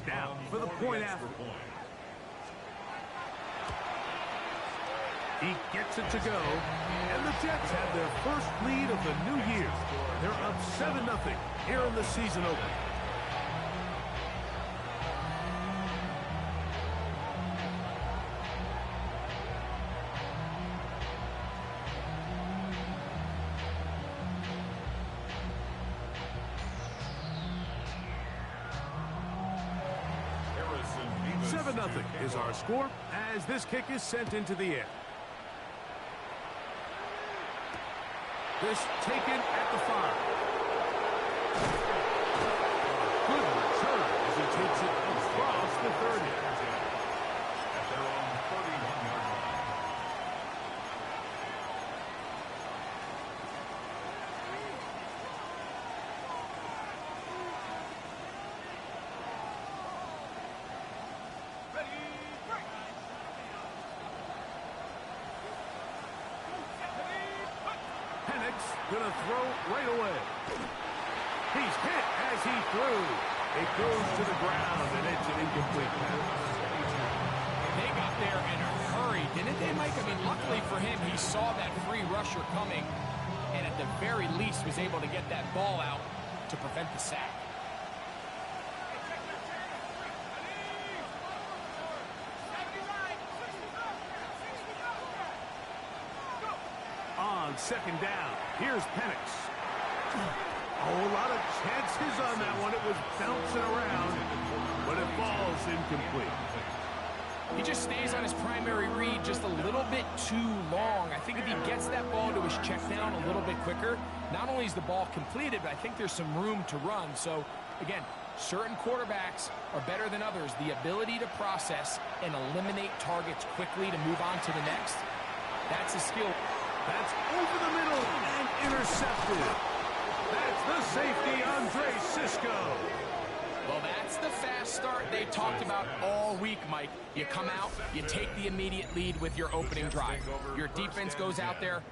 Now for the point after. He gets it to go, and the Jets have their first lead of the new year. They're up 7-0 here in the season opener. Nothing is our score as this kick is sent into the air. This taken at the 5. Good return as he takes it across the 30. At their own 31-yard line. Gonna throw right away. He's hit as he threw. It goes to the ground, and it's an incomplete pass. They got there in a hurry, didn't they, Mike? I mean, luckily for him, he saw that free rusher coming, and at the very least was able to get that ball out to prevent the sack. On second down, here's Penix. A whole lot of chances on that one. It was bouncing around, but it falls incomplete. He just stays on his primary read just a little bit too long. I think if he gets that ball to his check down a little bit quicker, not only is the ball completed, but I think there's some room to run. So, again, certain quarterbacks are better than others. The ability to process and eliminate targets quickly to move on to the next, that's a skill. That's over the middle and intercepted. That's the safety, Andre Cisco. Well, that's the fast start they talked about all week, Mike. You come out, you take the immediate lead with your opening drive. Your defense goes out there,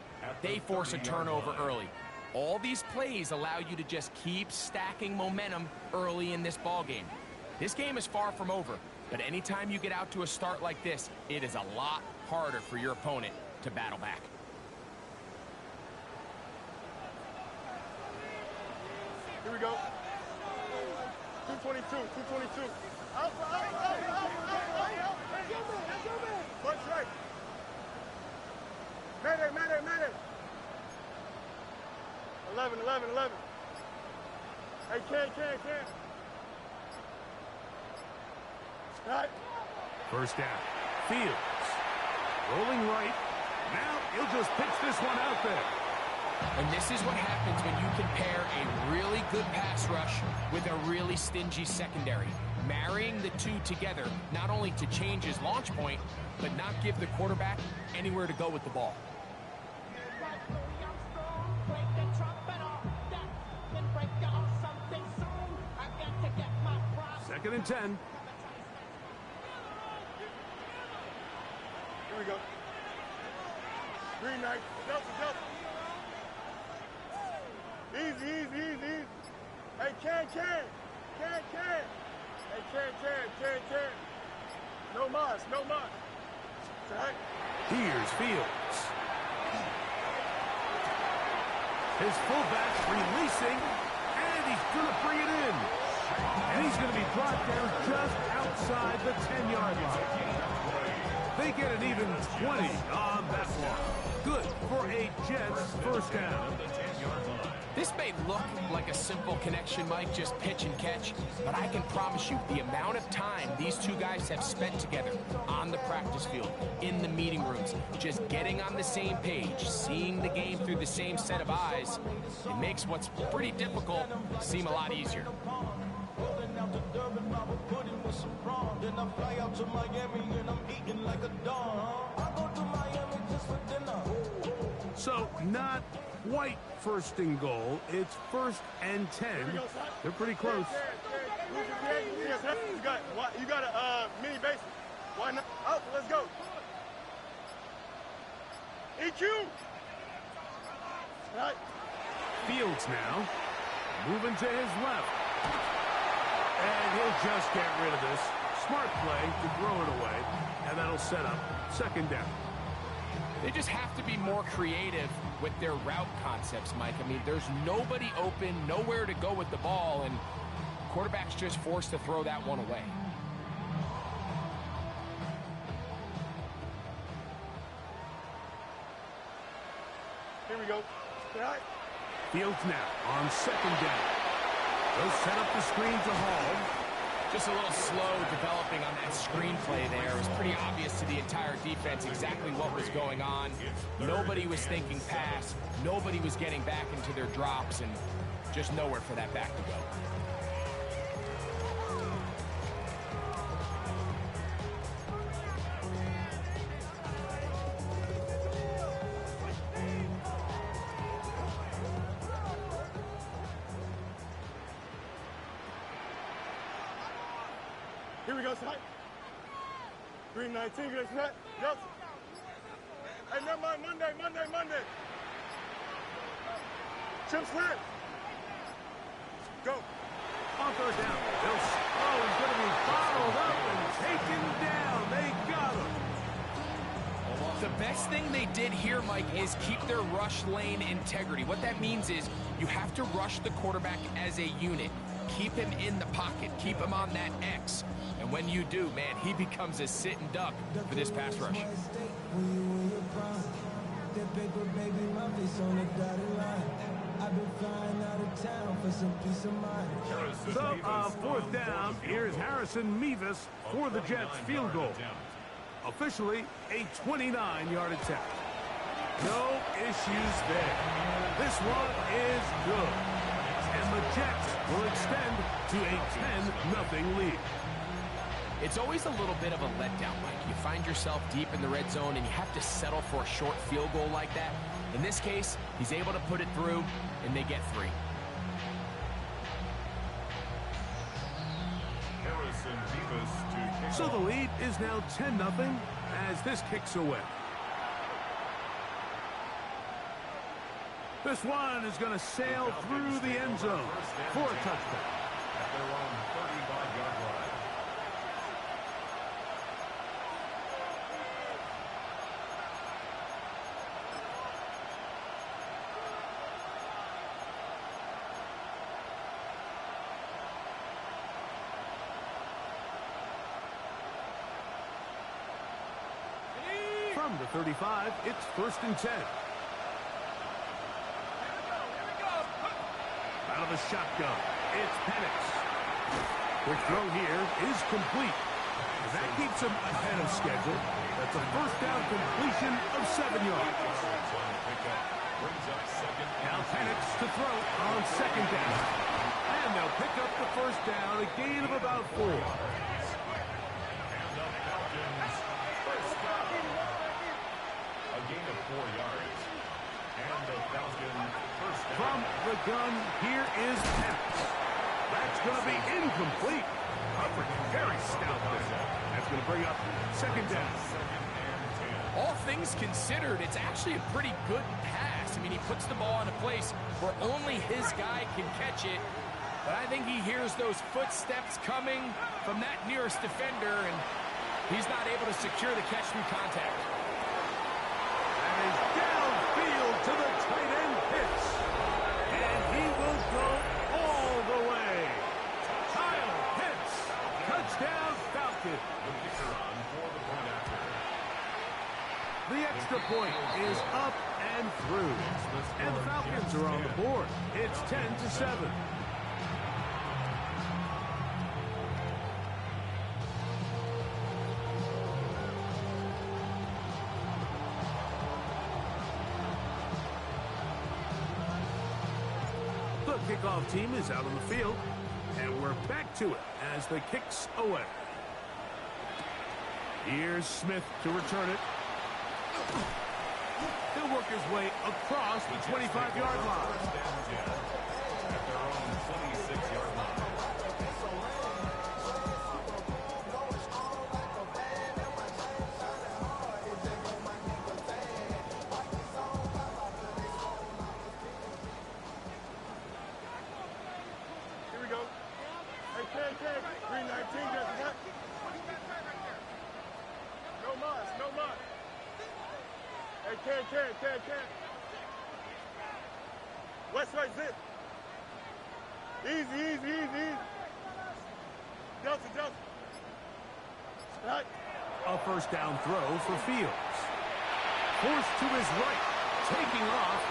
they force a turnover early. All these plays allow you to just keep stacking momentum early in this ball game. This game is far from over, but anytime you get out to a start like this, it is a lot harder for your opponent to battle back. Here we go. 222, 222. Out. Punch right. Mayday. 11. Hey, can. Right. First down. Fields. Rolling right. Now he'll just pitch this one out there. And this is what happens when you can pair a really good pass rush with a really stingy secondary. Marrying the two together, not only to change his launch point, but not give the quarterback anywhere to go with the ball. Second and 10. Here we go. Green knight. Delta. Easy. Hey, can. Hey, can. No mas. Right. Here's Fields. His fullback's releasing, and he's going to bring it in. And he's going to be brought down just outside the 10-yard line. They get an even 20 on that one. Good for a Jetz first down. This may look like a simple connection, Mike, just pitch and catch, but I can promise you the amount of time these two guys have spent together on the practice field, in the meeting rooms, just getting on the same page, seeing the game through the same set of eyes, it makes what's pretty difficult seem a lot easier. So, not quite first and goal. It's first and 10. They're pretty close. You got a mini base. Why not? Out, let's go. EQ. Right. Fields now. Moving to his left. And he'll just get rid of this. Smart play to throw it away, and that'll set up second down. They just have to be more creative with their route concepts, Mike. I mean, there's nobody open, nowhere to go with the ball, and quarterback's just forced to throw that one away. Here we go. All right. Fields now on second down. They'll set up the screen to Hall. Just a little slow developing on that screenplay there. It was pretty obvious to the entire defense exactly what was going on. Nobody was thinking pass. Nobody was getting back into their drops, and just nowhere for that back to go. Here we go, son. 319, good set. Yes. Hey, never mind, Monday. Chip slip. Go. On third down. He's going to be followed up and taken down. They got him. The best thing they did here, Mike, is keep their rush lane integrity. What that means is you have to rush the quarterback as a unit. Keep him in the pocket. Keep him on that X. And when you do, man, he becomes a sitting duck for this pass rush. So, fourth down. Here's Harrison Mevis for the Jets field goal. Officially, a 29-yard attempt. No issues there. This one is good. And the Jets will extend to a 10-0 lead. It's always a little bit of a letdown, Mike. You find yourself deep in the red zone and you have to settle for a short field goal like that. In this case, he's able to put it through, and they get 3. So the lead is now 10-0 as this kicks away. This one is going to sail through the end zone for a touchdown. At their own 35-yard line. From the 35, it's 1st and 10. Out of the shotgun, it's Penix. Quick throw here is complete. That keeps him ahead of schedule. That's a first down completion of 7 yards. Now Penix to throw on second down. And they'll pick up the first down, a gain of about 4. A gain of 4 yards. And the Falcon first down. From the gun, here is Jetz. That's going to be incomplete. Coverage very stout there. That's going to bring up second down. All things considered, it's actually a pretty good pass. I mean, he puts the ball in a place where only his guy can catch it. But I think he hears those footsteps coming from that nearest defender, and he's not able to secure the catch through contact. That is downfield to the tight end Pitts. And he will go all the way. Kyle Pitts. Touchdown Falcon. The extra point is up and through. And the Falcons are on the board. It's 10-7. The kickoff team is out on the field, and we're back to it as the kick's away. Here's Smith to return it. He'll work his way across the 25-yard line. At their own 26-yard line. Here we go. Hey, 10. Can. West right, zip. Easy. Delta. Right. A first down throw for Fields. Forced to his right. Taking off.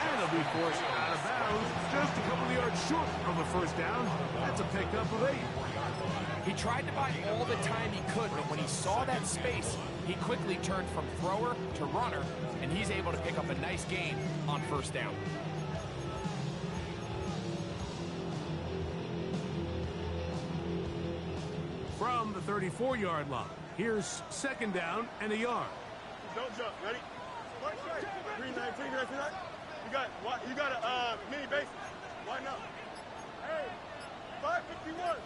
And it'll be forced out of bounds. Just a couple of yards short of a first down. That's a pickup of 8. He tried to buy all the time he could, but when he saw that space, he quickly turned from thrower to runner, and he's able to pick up a nice gain on first down. From the 34-yard line, here's second down and a yard. Don't jump. Ready? 319. You got a mini bases. Why not? Hey, 551.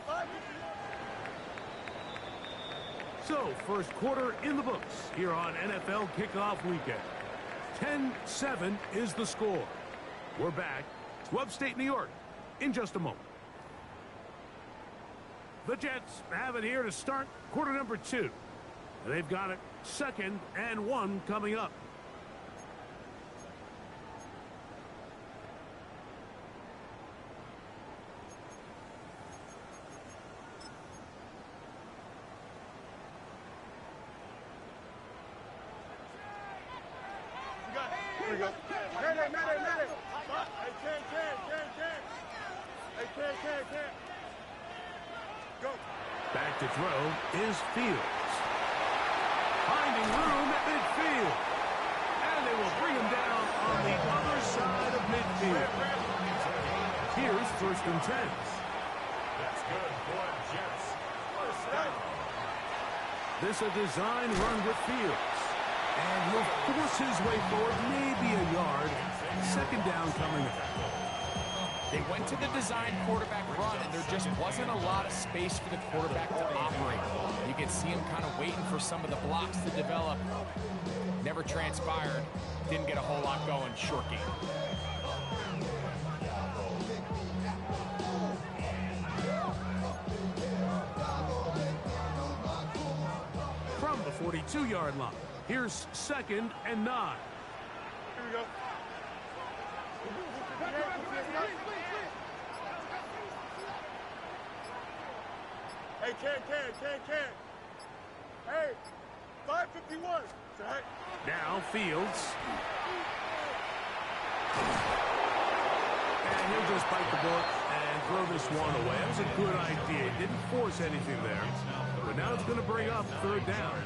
So, first quarter in the books here on NFL Kickoff Weekend. 10-7 is the score. We're back to upstate New York in just a moment. The Jets have it here to start quarter number 2. They've got it 2nd and 1 coming up. Here we go. Mayday. Hey, can. Go. Back to throw is Fields. Finding room at midfield. And they will bring him down on the other side of midfield. Here's 1st and 10. That's good for Jetz. First down. This a design run with Fields. And he'll force his way forward, maybe a yard. Second down coming up. They went to the design quarterback run, and there just wasn't a lot of space for the quarterback to operate. You can see him kind of waiting for some of the blocks to develop. Never transpired. Didn't get a whole lot going. Short game. From the 42-yard line, here's 2nd and 9. Here we go. Hey, can. Hey, 551. Right. Now Fields. And he'll just bite the bullet and throw this one away. That was a good idea. Didn't force anything there. But now it's going to bring up 3rd down.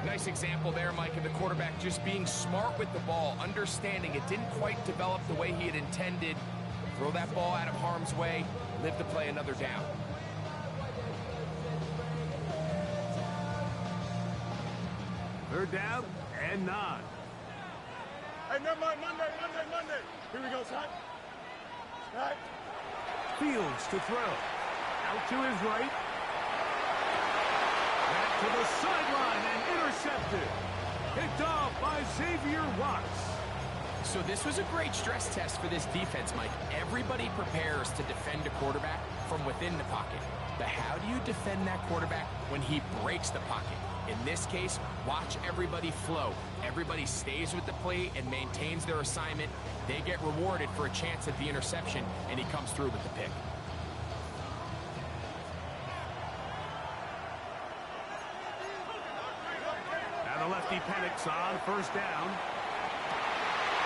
Nice example there, Mike, of the quarterback just being smart with the ball, understanding it didn't quite develop the way he had intended. Throw that ball out of harm's way, live to play another down. Third down and 9. Hey, never mind. Monday. Here we go, son. Right. Fields to throw. Out to his right. Back to the sideline and intercepted. Picked off by Xavier Watts. So this was a great stress test for this defense, Mike. Everybody prepares to defend a quarterback from within the pocket. But how do you defend that quarterback when he breaks the pocket? In this case, watch everybody flow. Everybody stays with the play and maintains their assignment. They get rewarded for a chance at the interception, and he comes through with the pick. Now the lefty panics on 1st down.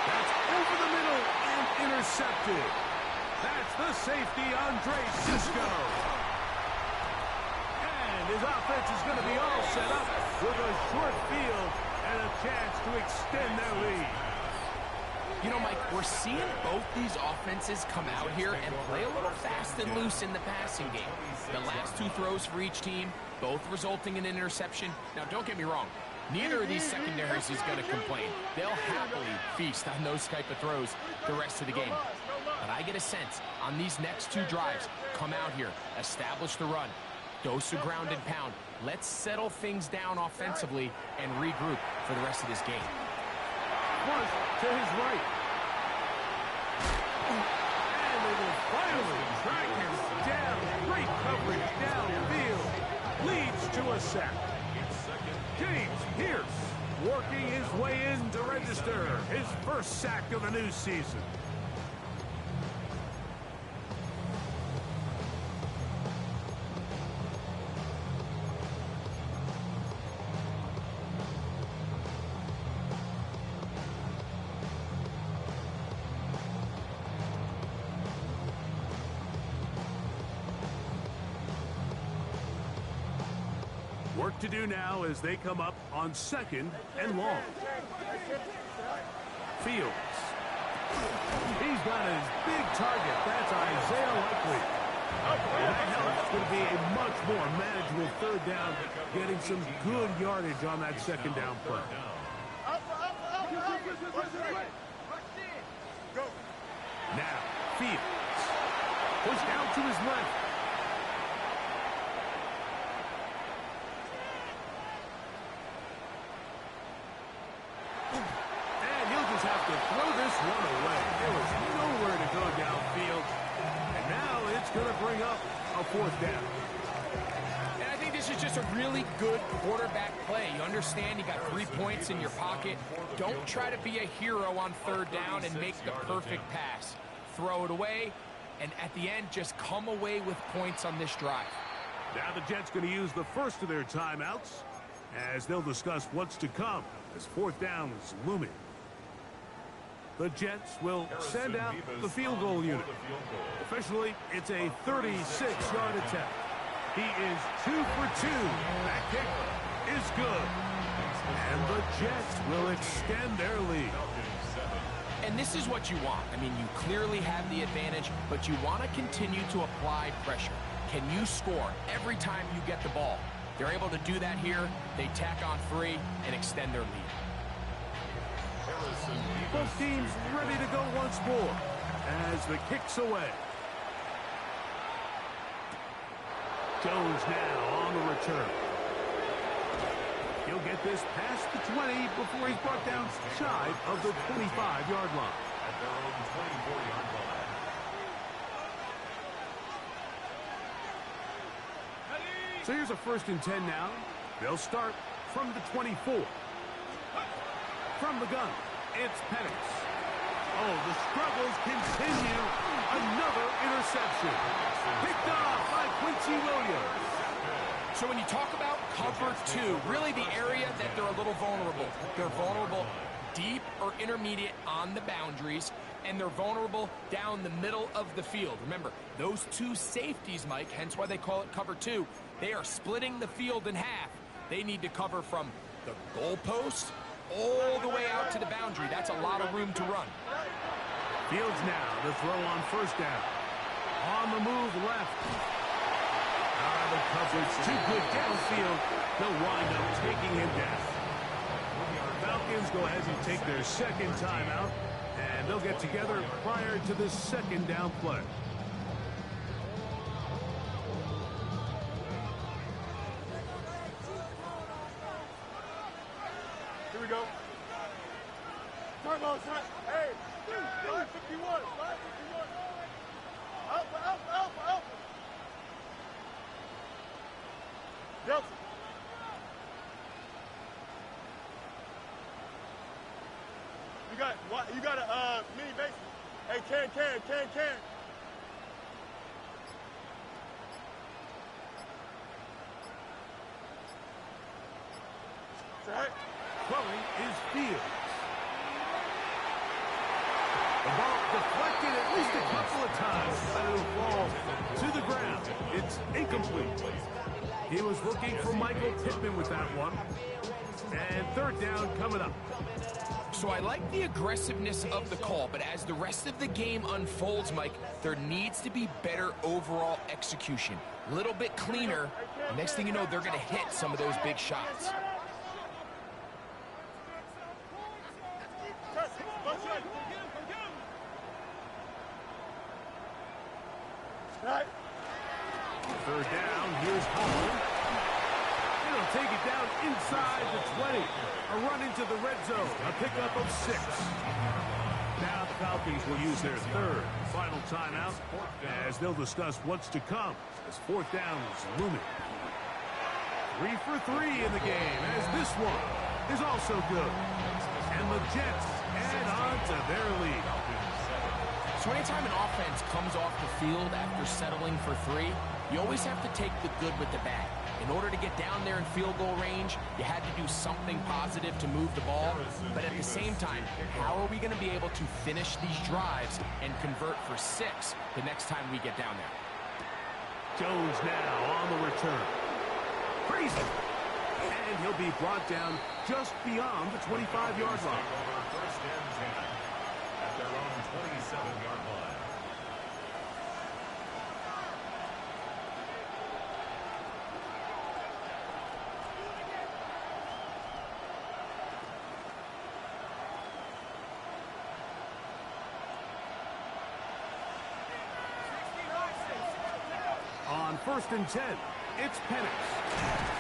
That's over the middle and intercepted. That's the safety, Andre Cisco. And his offense is going to be all set up with a short field and a chance to extend their lead. You know, Mike, we're seeing both these offenses come out here and play a little fast and loose in the passing game. The last 2 throws for each team, both resulting in an interception. Now, don't get me wrong. Neither of these secondaries is going to complain. They'll happily feast on those type of throws the rest of the game. But I get a sense on these next 2 drives, come out here, establish the run, dose of ground and pound. Let's settle things down offensively and regroup for the rest of this game. Once to his right. And they will finally track him down. Great coverage downfield. Leads to a sack. James Pierce working his way in to register his first sack of the new season. Work to do now as they come up on 2nd and long. Fields. He's got his big target. That's Isaiah Likely. That helps. Going to be a much more manageable 3rd down, getting some good yardage on that 2nd down play. Now, Fields. Pushed out to his left. To throw this one away. There was nowhere to go downfield. And now it's going to bring up a 4th down. And I think this is just a really good quarterback play. You understand you got 3 points in your pocket. Don't try to be a hero on 3rd down and make the perfect pass. Throw it away, and at the end, just come away with points on this drive. Now the Jets going to use the first of their timeouts as they'll discuss what's to come as 4th down is looming. The Jets will send out the field goal unit. Officially, it's a 36-yard attempt. He is 2 for 2. That kick is good. And the Jets will extend their lead. And this is what you want. I mean, you clearly have the advantage, but you want to continue to apply pressure. Can you score every time you get the ball? They're able to do that here. They tack on 3 and extend their lead. Both teams ready to go once more as the kick's away. Jones now on the return. He'll get this past the 20 before he's brought down shy of the 25-yard line. At their own 24-yard line. So here's a 1st and 10 now. They'll start from the 24. From the gun, it's Penix. Oh, the struggles continue. Another interception. Picked off by Quincy Williams. So when you talk about cover 2, really the area that they're a little vulnerable. They're vulnerable deep or intermediate on the boundaries, and they're vulnerable down the middle of the field. Remember, those 2 safeties, Mike, hence why they call it cover 2, they are splitting the field in half. They need to cover from the goalpost all the way out to the boundary. That's a lot of room to run. Fields now to throw on 1st down. On the move left. The coverage too good downfield. They'll wind up taking him down. Falcons go ahead and take their 2nd timeout, and they'll get together prior to the 2nd down play. Here we go. Turbo shot. Hey, 551. 551. Alpha, alpha, alpha, alpha. Jetz. You got a mini base. Hey, can. Right. Throwing is Fields. The ball deflected at least a couple of times, but it'll fall to the ground. It's incomplete. He was looking for Michael Pittman with that one. And 3rd down coming up. So I like the aggressiveness of the call, but as the rest of the game unfolds, Mike, there needs to be better overall execution. A little bit cleaner. Next thing you know, they're going to hit some of those big shots. Right. 3rd down, here's Holland. It'll take it down inside the 20. A run into the red zone, a pickup of 6. Now the Falcons will use their 3rd final timeout as they'll discuss what's to come as 4th down is looming. 3 for 3 in the game as this one is also good. And the Jets add on to their lead. So anytime an offense comes off the field after settling for 3, you always have to take the good with the bad. In order to get down there in field goal range, you had to do something positive to move the ball. But at the same time, how are we going to be able to finish these drives and convert for 6 the next time we get down there? Jones now on the return. Crazy. And he'll be brought down just beyond the 25-yard line. First and 10 at their own 27-yard line. On first and 10, it's Penix.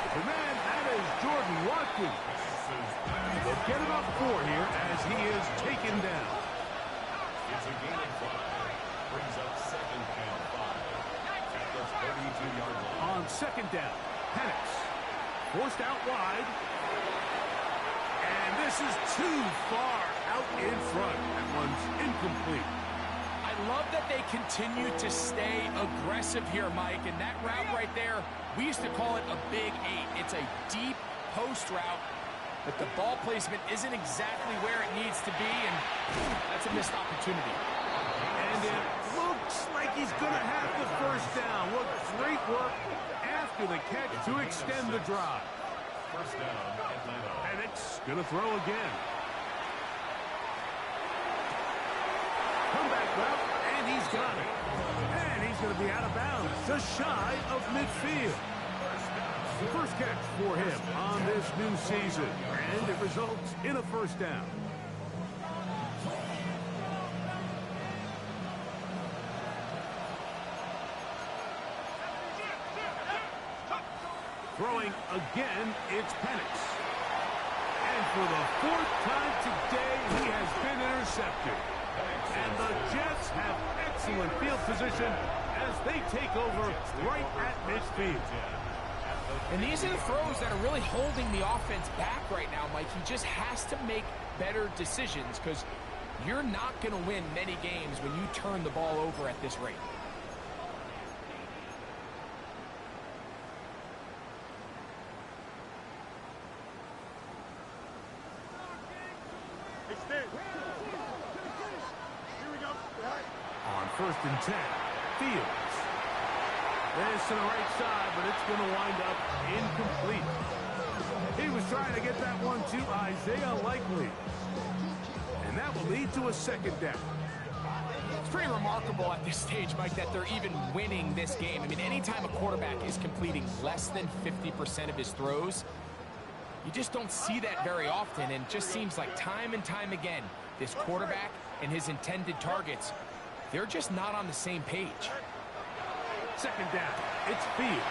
The man, that is Jordan Watkins. They'll get about 4 here as he is taken down. It's a gain of 5. Brings up 2nd and 5 at the 32-yard line. On second down, Penix. Forced out wide. And this is too far out in front. That one's incomplete. I love that they continue to stay aggressive here, Mike, and that route right there, we used to call it a big 8. It's a deep post route, but the ball placement isn't exactly where it needs to be, and that's a missed opportunity. And it looks like he's going to have the first down. What great work after the catch to extend the drive. First down, Atlanta. Penix going to throw again. Comeback route, and he's got it. And he's going to be out of bounds, just shy of midfield. The first catch for him on this new season, and it results in a first down. Throwing again, it's Penix. And for the 4th time today, he has been intercepted. And the Jets have excellent field position as they take over right at midfield. And these are the throws that are really holding the offense back right now, Mike. He just has to make better decisions because you're not going to win many games when you turn the ball over at this rate. On first and 10, Fields. This to the right side, but it's going to wind up incomplete. He was trying to get that one to Isaiah Likely. And that will lead to a second down. It's pretty remarkable at this stage, Mike, that they're even winning this game. I mean, anytime a quarterback is completing less than 50% of his throws, you just don't see that very often, and it just seems like time and time again, this quarterback and his intended targets, they're just not on the same page. Second down, it's Fields.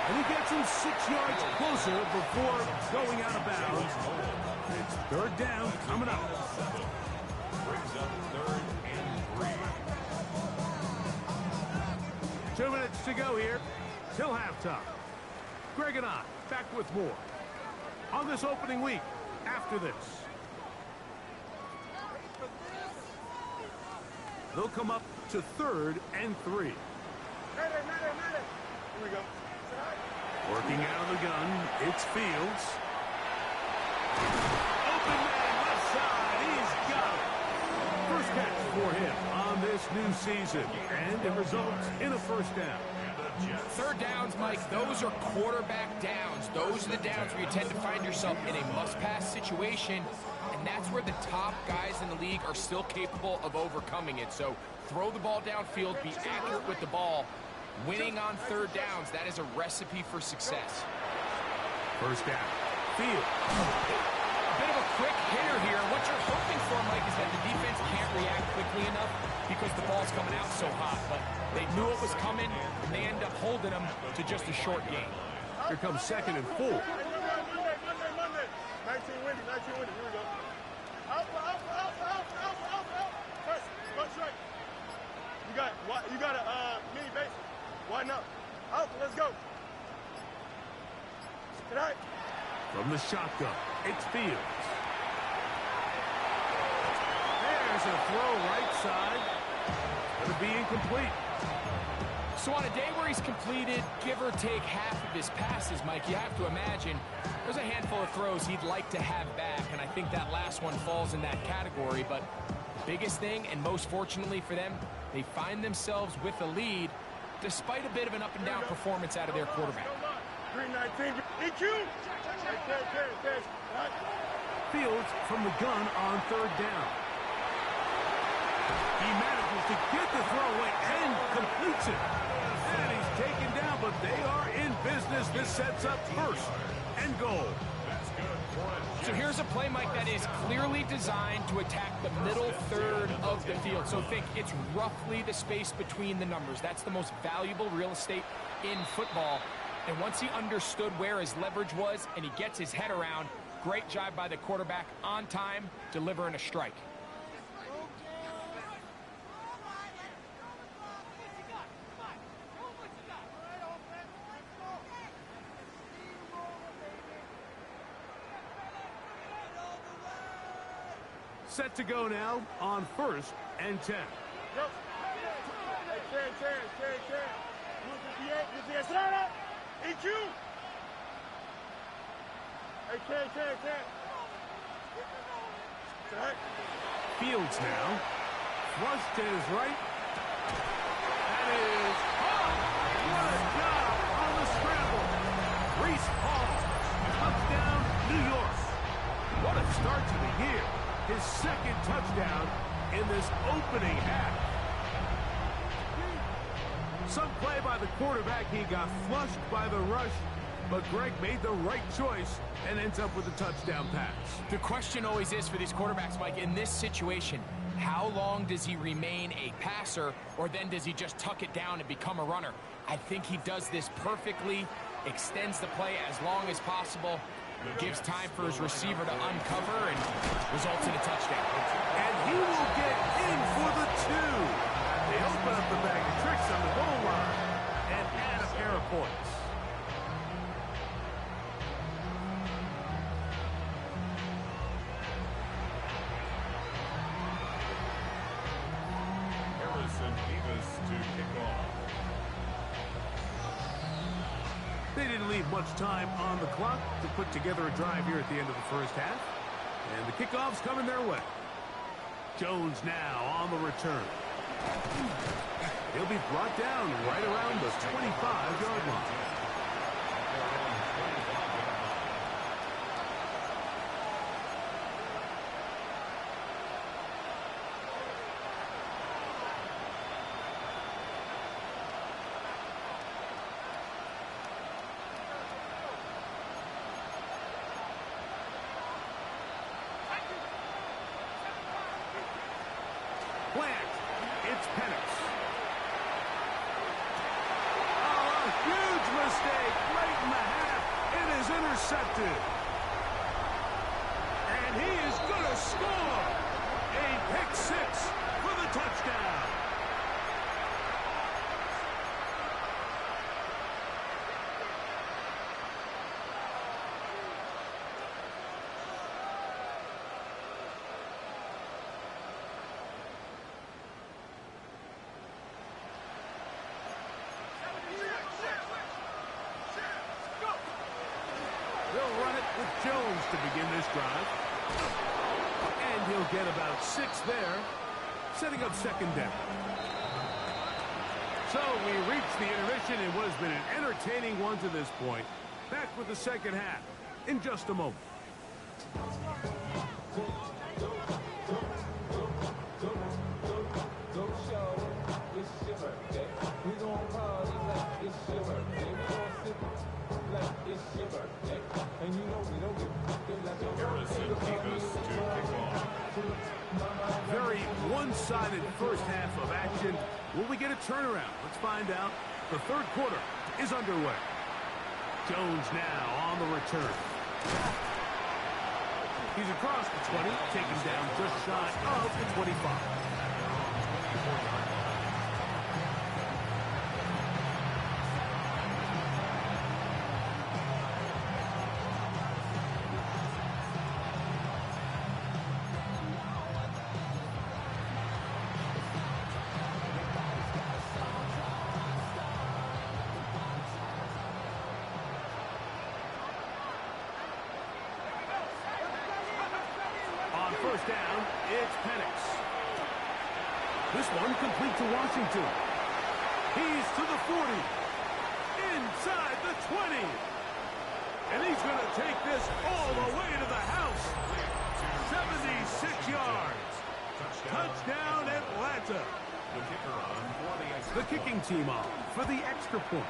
And he gets him 6 yards closer before going out of bounds. It's third down coming up. Brings up 3rd and 3. 2 minutes to go here till halftime. Greg and I back with more on this opening week after this. They'll come up to 3rd and 3. Here we go. Working out of the gun, it's Fields. Open man left side, he's got it. First catch for him on this new season, and it results in a first down. Third downs, Mike, those are quarterback downs. Those are the downs where you tend to find yourself in a must-pass situation, and that's where the top guys in the league are still capable of overcoming it. So throw the ball downfield, be accurate with the ball. Winning on third downs, that is a recipe for success. First down, Fields. A bit of a quick hitter here. What you're hoping for, Mike, is that the defense can't react quickly enough because the ball's coming out so hot. But they knew it was coming, and they end up holding them to just a short game. Here comes 2nd and 4. Monday. 19 winning. Here we go. Out. Punch right. You got a mini base. Why not? Out. Let's go. Good night. From the shotgun, it's Fields. There's a throw right side. Going to be incomplete. So on a day where he's completed, give or take half of his passes, Mike, you have to imagine there's a handful of throws he'd like to have back, and I think that last one falls in that category. But the biggest thing, and most fortunately for them, they find themselves with a lead despite a bit of an up-and-down performance out of their quarterback. 319. EQ. Fields from the gun on third down. He manages to get the throw away and completes it. And he's taken down, but they are in business. This sets up first and goal. So here's a play, Mike, that is clearly designed to attack the middle third of the field. So think it's roughly the space between the numbers. That's the most valuable real estate in football. And once he understood where his leverage was and he gets his head around, great job by the quarterback on time, delivering a strike. Set to go now on 1st and 10. Yep. EQ. Fields now. Flush to his right. That is what a job on the scramble. Reese Hall. Touchdown, New York. What a start to the year. His second touchdown in this opening half. Some play by the quarterback. He got flushed by the rush, but Greg made the right choice and ends up with a touchdown pass. The question always is for these quarterbacks, Mike, in this situation, how long does he remain a passer, or then does he just tuck it down and become a runner? I think he does this perfectly, extends the play as long as possible, gives time for his receiver to uncover, and results in a touchdown. And he will get in for the 2. They open up the bag of tricks on the goal line and add a pair of points. To kick off. They didn't leave much time on the clock to put together a drive here at the end of the first half. And the kickoff's coming their way. Jones now on the return. He'll be brought down right around the 25-yard line. It's Penix. Oh, a huge mistake late in the half. It is intercepted. And he is going to score. A pick six for the touchdown. They'll run it with Jones to begin this drive. And he'll get about 6 there, setting up second down. So we reach the intermission in what has been an entertaining one to this point. Back with the second half in just a moment. Very one-sided first half of action. Will we get a turnaround? Let's find out. The third quarter is underway. Jones now on the return. He's across the 20, taken down just shy of the 25. first down, it's Penix. This one complete to Washington. He's to the 40. Inside the 20. And he's going to take this all the way to the house. 76 yards. Touchdown, Atlanta. The kicking team on for the extra point.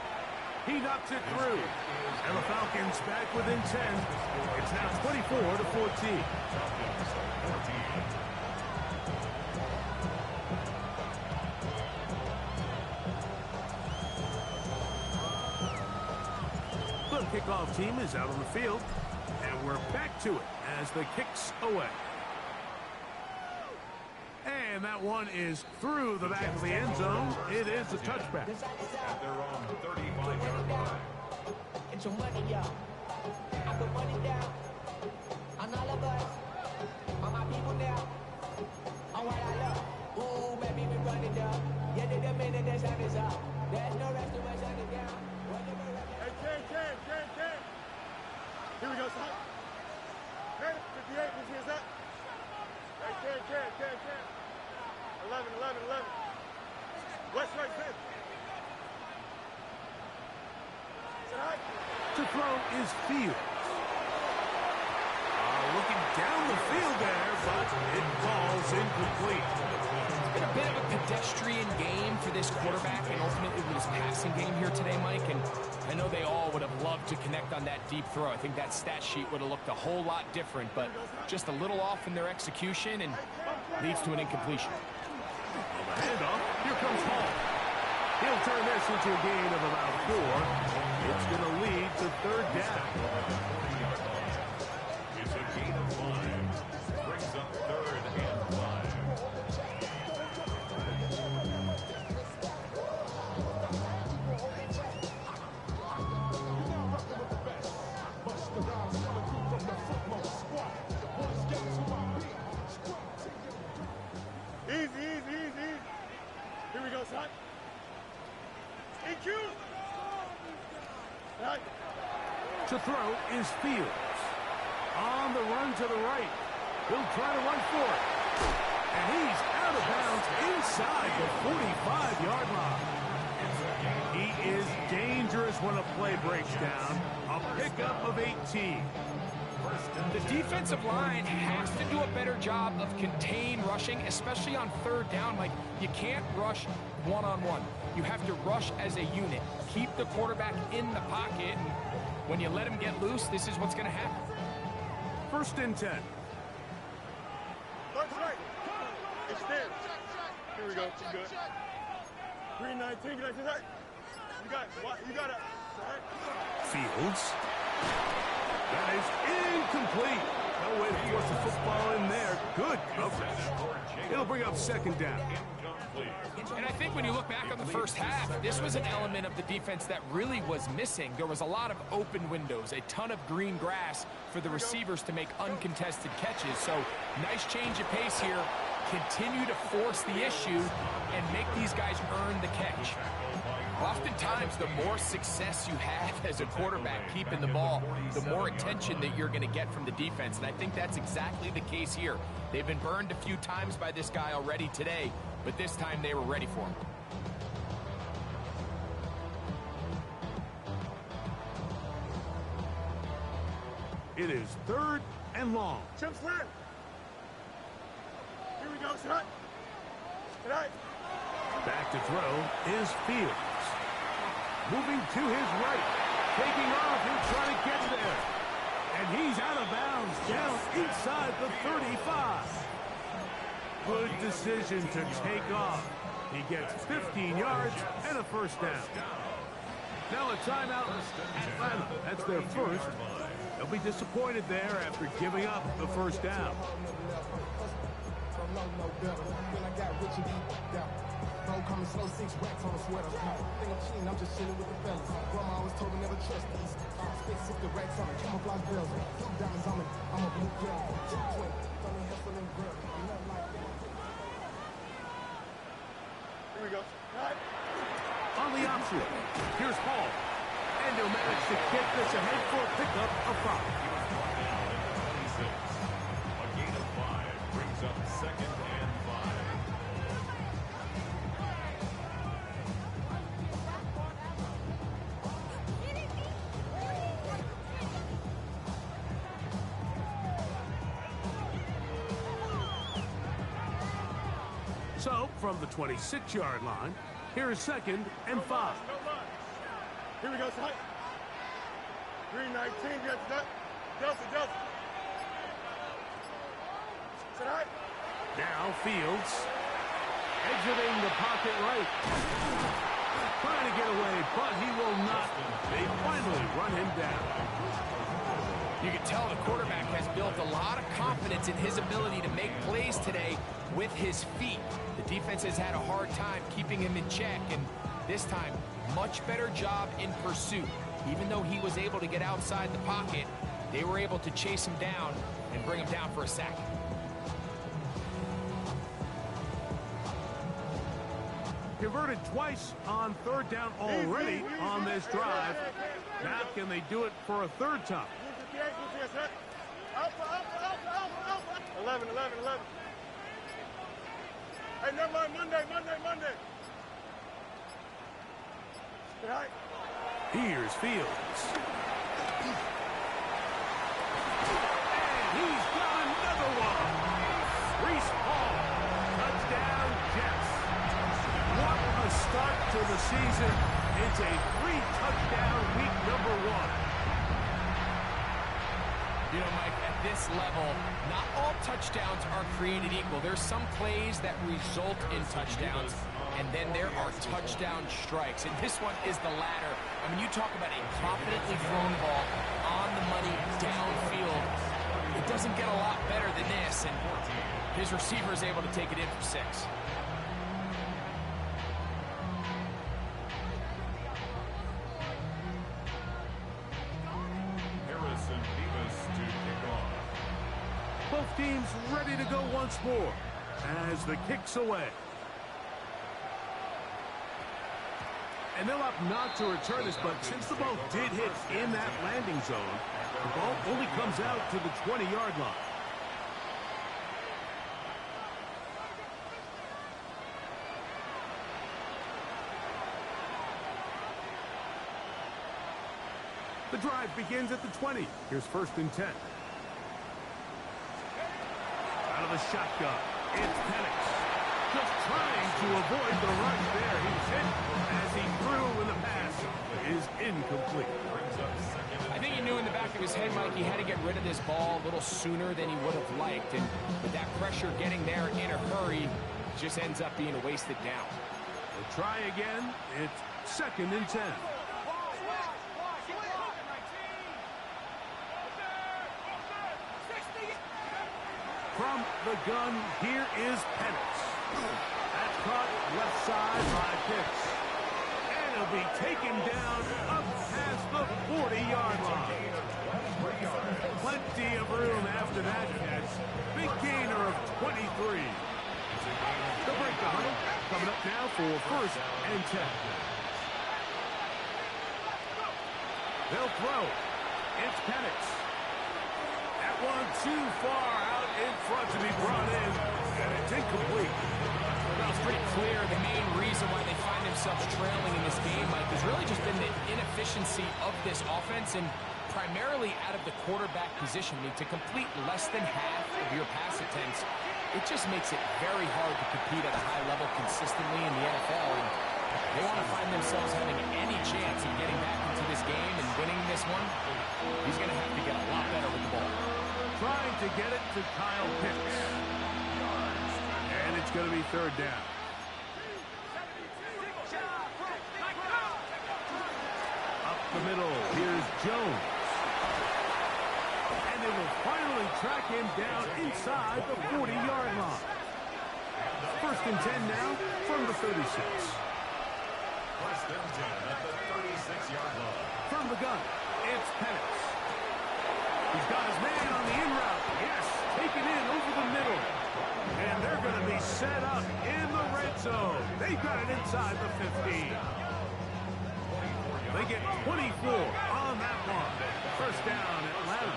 He knocks it through. And the Falcons back within 10. It's now 24-14. The kickoff team is out on the field. And we're back to it as the kick's away. And that one is through the back of the end zone. It is a touchback. At their own 35-yard line. Get your money up. I put money down on all of us, on my people now, on what I love. Ooh, baby, we run it down. Yeah, the minute the sun is up. There's no rest to us on it down. Hey, Ken. Here we go, son. Ken, 58, let's hear that. Hey, Ken. 11. West right, 10. To throw is Fields. Looking down the field there, but it falls incomplete. It's been a bit of a pedestrian game for this quarterback and ultimately his passing game here today, Mike. And I know they all would have loved to connect on that deep throw. I think that stat sheet would have looked a whole lot different, but just a little off in their execution and leads to an incompletion. The handoff. Here comes Hall. He'll turn this into a gain of about 4. It's going to lead to third down. It's a gain of 5. Brings up 3rd and 5. Easy. Here we go, son. EQ. Right. To throw is Fields. On the run to the right. He'll try to run for it. And he's out of bounds inside the 45-yard line. He is dangerous when a play breaks down. A pickup of 18. The defensive line has to do a better job of contain rushing, especially on third down. Like, you can't rush one-on-one. You have to rush as a unit. Keep the quarterback in the pocket, and when you let him get loose, this is what's going to happen. 1st and 10. Left right. Extend. Here we go. You good. 319. Get right. You got it. Fields. That is incomplete. No way to force the football in there. Good coverage. It'll bring up 2nd down. And I think when you look back on the first half, this was an element of the defense that really was missing. There was a lot of open windows, a ton of green grass for the receivers to make uncontested catches. So nice change of pace here. Continue to force the issue and make these guys earn the catch. Oftentimes, the more success you have as a quarterback keeping the ball, the more attention that you're going to get from the defense. And I think that's exactly the case here. They've been burned a few times by this guy already today, but this time they were ready for him. It is 3rd and long. Chip slant. Here we go, son. Right. Back to throw is Fields. Moving to his right. Taking off. He'll try to get there. And he's out of bounds down inside the 35. Good decision to take off. He gets 15 yards and a 1st down. Now a timeout. Atlanta. That's their first. They'll be disappointed there after giving up the 1st down. Bro, coming slow, 6 racks on a sweater. Think I'm cheating, I'm just chilling with the fellas. Grandma always told me never trust these. Spit 60 racks on me, camouflage bells. Blue diamonds on me, I'm a blue girl. 220, thumbing hustle and girl. Here we go. Right. On the option, here's Hall. And he'll manage to kick this ahead for a pickup of 5. A gain of 5. second and 5. So, from the 26-yard line, here is 2nd and 5. Here we go, Sight. 319, Delta. Sight. Now Fields exiting the pocket right. Trying to get away, but he will not. They finally run him down. You can tell the quarterback has built a lot of confidence in his ability to make plays today with his feet. The defense has had a hard time keeping him in check, and this time, much better job in pursuit. Even though he was able to get outside the pocket, they were able to chase him down and bring him down for a sack. Converted twice on 3rd down already on this drive. Now can they do it for a 3rd time? 11. Hey, never mind, Monday. Sight. Here's Fields. And he's got another one. Reese Hall. Touchdown, Jetz. What a start to the season. It's a 3-touchdown week number 1. You know, Mike, at this level, not all touchdowns are created equal. There's some plays that result in touchdowns, and then there are touchdown strikes. And this one is the latter. I mean, you talk about a confidently thrown ball on the money downfield. It doesn't get a lot better than this, and his receiver is able to take it in for 6. Both teams ready to go once more as the kick's away. And they'll opt not to return this, but since the ball did hit in that landing zone, the ball only comes out to the 20-yard line. The drive begins at the 20. Here's 1st and 10. Out of the shotgun, it's Penix. Just trying to avoid the rush there. He was hit as he threw, and the pass is incomplete. I think he knew in the back of his head, Mike, he had to get rid of this ball a little sooner than he would have liked. And with that pressure getting there in a hurry, it just ends up being a wasted down. We'll try again. It's 2nd and 10. From the gun, here is Penix. That's caught left side by Pitts. And he'll be taken down up past the 40-yard line. Plenty of room after that catch. Big gainer of 23. They'll break the huddle. Coming up now for 1st and 10. They'll throw. It's Penix. That one too far out in front to be brought in, and it's incomplete. Well, it's pretty clear the main reason why they find themselves trailing in this game, Mike, has really just been the inefficiency of this offense and primarily out of the quarterback position. I mean, to complete less than half of your pass attempts, it just makes it very hard to compete at a high level consistently in the NFL. And they want to find themselves having any chance of getting back into this game and winning this one. He's going to have to get a lot better with the ball. Trying to get it to Kyle Pitts. And it's going to be 3rd down. Up the middle, here's Jones. And they will finally track him down inside the 40-yard line. 1st and 10 now from the 36. 1st and 10 at the 36-yard line. From the gun, it's Penix. He's got his man on the in route. Yes, taken in over the middle. And they're going to be set up in the red zone. They've got it inside the 15. They get 24 on that one. 1st down, Atlanta.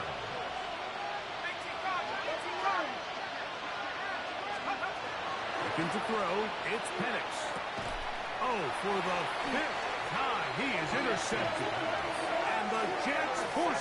Looking to throw. It's Penix. Oh, for the fifth time, he is intercepted. And the Jets force